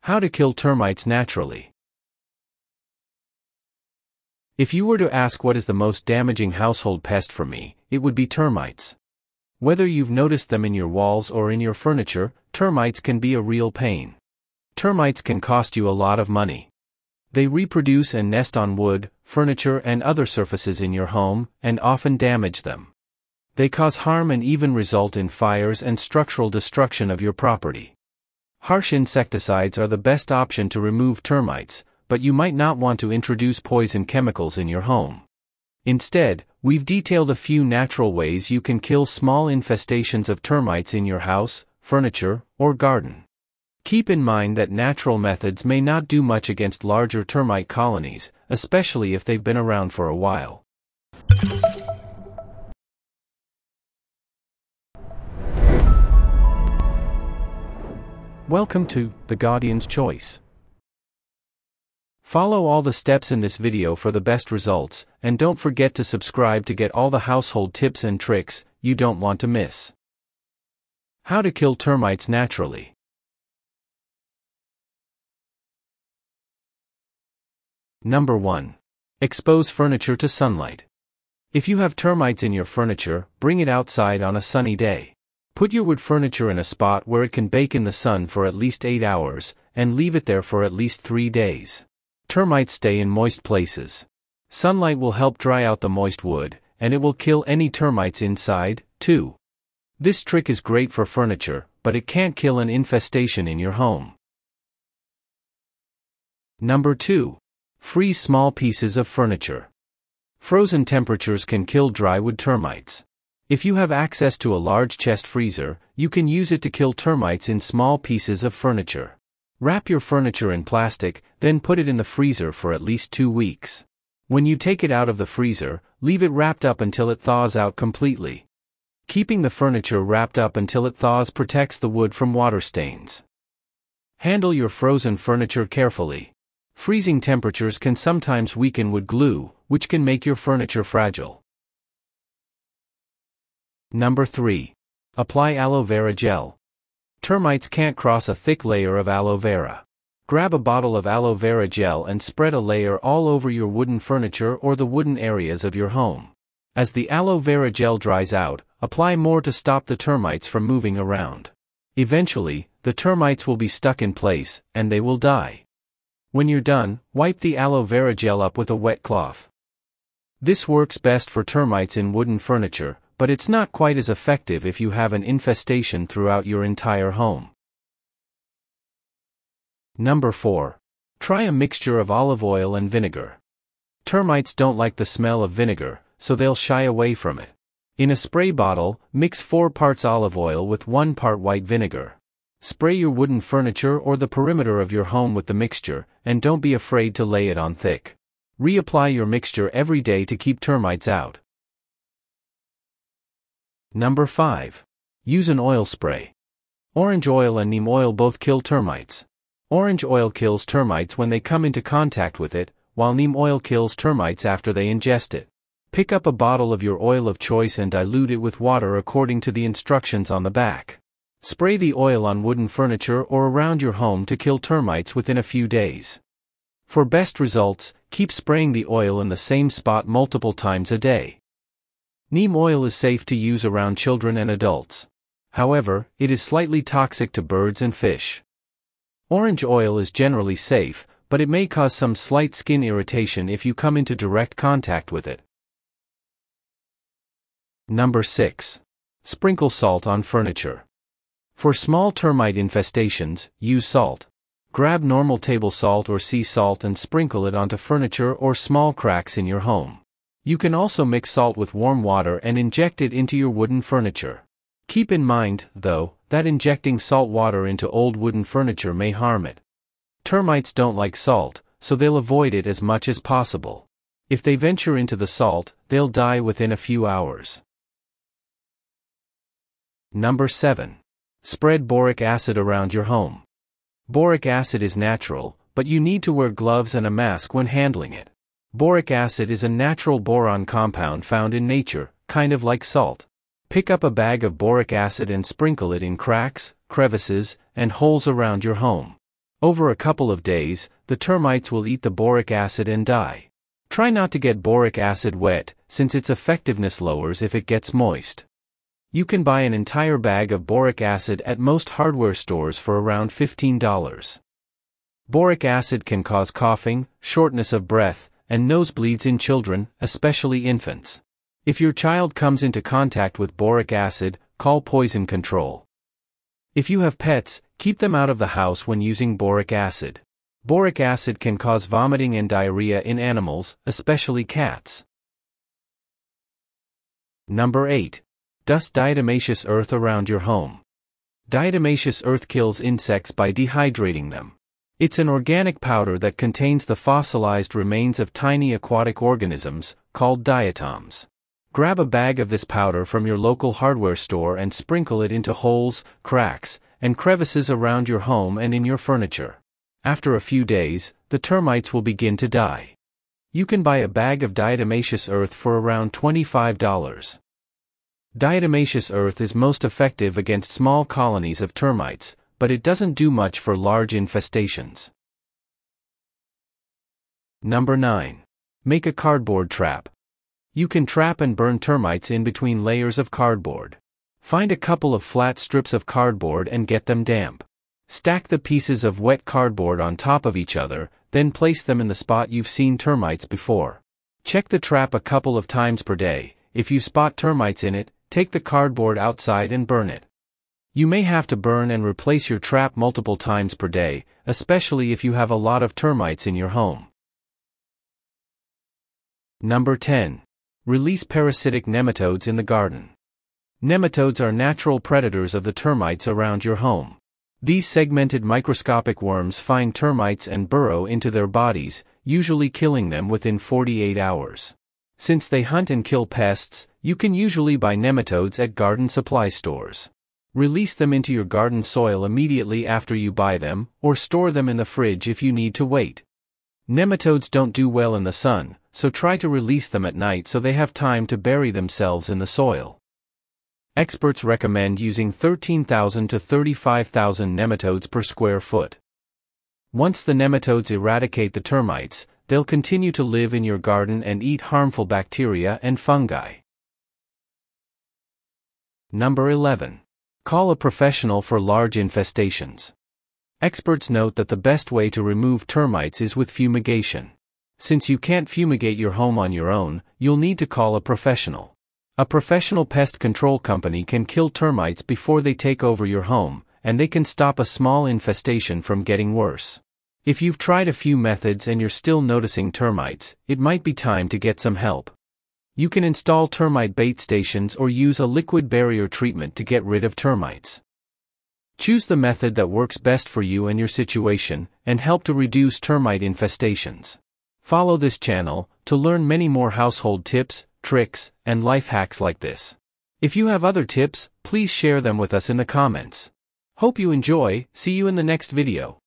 How to kill termites naturally. If you were to ask what is the most damaging household pest for me, it would be termites. Whether you've noticed them in your walls or in your furniture, termites can be a real pain. Termites can cost you a lot of money. They reproduce and nest on wood, furniture and other surfaces in your home, and often damage them. They cause harm and even result in fires and structural destruction of your property. Harsh insecticides are the best option to remove termites, but you might not want to introduce poison chemicals in your home. Instead, we've detailed a few natural ways you can kill small infestations of termites in your house, furniture, or garden. Keep in mind that natural methods may not do much against larger termite colonies, especially if they've been around for a while. Welcome to The Guardian's Choice. Follow all the steps in this video for the best results, and don't forget to subscribe to get all the household tips and tricks you don't want to miss. How to kill termites naturally. Number 1. Expose furniture to sunlight. If you have termites in your furniture, bring it outside on a sunny day. Put your wood furniture in a spot where it can bake in the sun for at least 8 hours, and leave it there for at least 3 days. Termites stay in moist places. Sunlight will help dry out the moist wood, and it will kill any termites inside, too. This trick is great for furniture, but it can't kill an infestation in your home. Number 2. Freeze small pieces of furniture. Frozen temperatures can kill dry wood termites. If you have access to a large chest freezer, you can use it to kill termites in small pieces of furniture. Wrap your furniture in plastic, then put it in the freezer for at least 2 weeks. When you take it out of the freezer, leave it wrapped up until it thaws out completely. Keeping the furniture wrapped up until it thaws protects the wood from water stains. Handle your frozen furniture carefully. Freezing temperatures can sometimes weaken wood glue, which can make your furniture fragile. Number 3. Apply aloe vera gel. Termites can't cross a thick layer of aloe vera. Grab a bottle of aloe vera gel and spread a layer all over your wooden furniture or the wooden areas of your home. As the aloe vera gel dries out, apply more to stop the termites from moving around. Eventually, the termites will be stuck in place, and they will die. When you're done, wipe the aloe vera gel up with a wet cloth. This works best for termites in wooden furniture, but it's not quite as effective if you have an infestation throughout your entire home. Number 4. Try a mixture of olive oil and vinegar. Termites don't like the smell of vinegar, so they'll shy away from it. In a spray bottle, mix 4 parts olive oil with 1 part white vinegar. Spray your wooden furniture or the perimeter of your home with the mixture, and don't be afraid to lay it on thick. Reapply your mixture every day to keep termites out. Number 5. Use an oil spray. Orange oil and neem oil both kill termites. Orange oil kills termites when they come into contact with it, while neem oil kills termites after they ingest it. Pick up a bottle of your oil of choice and dilute it with water according to the instructions on the back. Spray the oil on wooden furniture or around your home to kill termites within a few days. For best results, keep spraying the oil in the same spot multiple times a day. Neem oil is safe to use around children and adults. However, it is slightly toxic to birds and fish. Orange oil is generally safe, but it may cause some slight skin irritation if you come into direct contact with it. Number 6. Sprinkle salt on furniture. For small termite infestations, use salt. Grab normal table salt or sea salt and sprinkle it onto furniture or small cracks in your home. You can also mix salt with warm water and inject it into your wooden furniture. Keep in mind, though, that injecting salt water into old wooden furniture may harm it. Termites don't like salt, so they'll avoid it as much as possible. If they venture into the salt, they'll die within a few hours. Number 7. Spread boric acid around your home. Boric acid is natural, but you need to wear gloves and a mask when handling it. Boric acid is a natural boron compound found in nature, kind of like salt. Pick up a bag of boric acid and sprinkle it in cracks, crevices, and holes around your home. Over a couple of days, the termites will eat the boric acid and die. Try not to get boric acid wet, since its effectiveness lowers if it gets moist. You can buy an entire bag of boric acid at most hardware stores for around $15. Boric acid can cause coughing, shortness of breath, and nosebleeds in children, especially infants. If your child comes into contact with boric acid, call poison control. If you have pets, keep them out of the house when using boric acid. Boric acid can cause vomiting and diarrhea in animals, especially cats. Number 8. Dust diatomaceous earth around your home. Diatomaceous earth kills insects by dehydrating them. It's an organic powder that contains the fossilized remains of tiny aquatic organisms, called diatoms. Grab a bag of this powder from your local hardware store and sprinkle it into holes, cracks, and crevices around your home and in your furniture. After a few days, the termites will begin to die. You can buy a bag of diatomaceous earth for around $25. Diatomaceous earth is most effective against small colonies of termites, but it doesn't do much for large infestations. Number 9. Make a cardboard trap. You can trap and burn termites in between layers of cardboard. Find a couple of flat strips of cardboard and get them damp. Stack the pieces of wet cardboard on top of each other, then place them in the spot you've seen termites before. Check the trap a couple of times per day. If you spot termites in it, take the cardboard outside and burn it. You may have to burn and replace your trap multiple times per day, especially if you have a lot of termites in your home. Number 10. Release parasitic nematodes in the garden. Nematodes are natural predators of the termites around your home. These segmented microscopic worms find termites and burrow into their bodies, usually killing them within 48 hours. Since they hunt and kill pests, you can usually buy nematodes at garden supply stores. Release them into your garden soil immediately after you buy them, or store them in the fridge if you need to wait. Nematodes don't do well in the sun, so try to release them at night so they have time to bury themselves in the soil. Experts recommend using 13,000 to 35,000 nematodes per square foot. Once the nematodes eradicate the termites, they'll continue to live in your garden and eat harmful bacteria and fungi. Number 11. Call a professional for large infestations. Experts note that the best way to remove termites is with fumigation. Since you can't fumigate your home on your own, you'll need to call a professional. A professional pest control company can kill termites before they take over your home, and they can stop a small infestation from getting worse. If you've tried a few methods and you're still noticing termites, it might be time to get some help. You can install termite bait stations or use a liquid barrier treatment to get rid of termites. Choose the method that works best for you and your situation, and help to reduce termite infestations. Follow this channel to learn many more household tips, tricks, and life hacks like this. If you have other tips, please share them with us in the comments. Hope you enjoy. See you in the next video.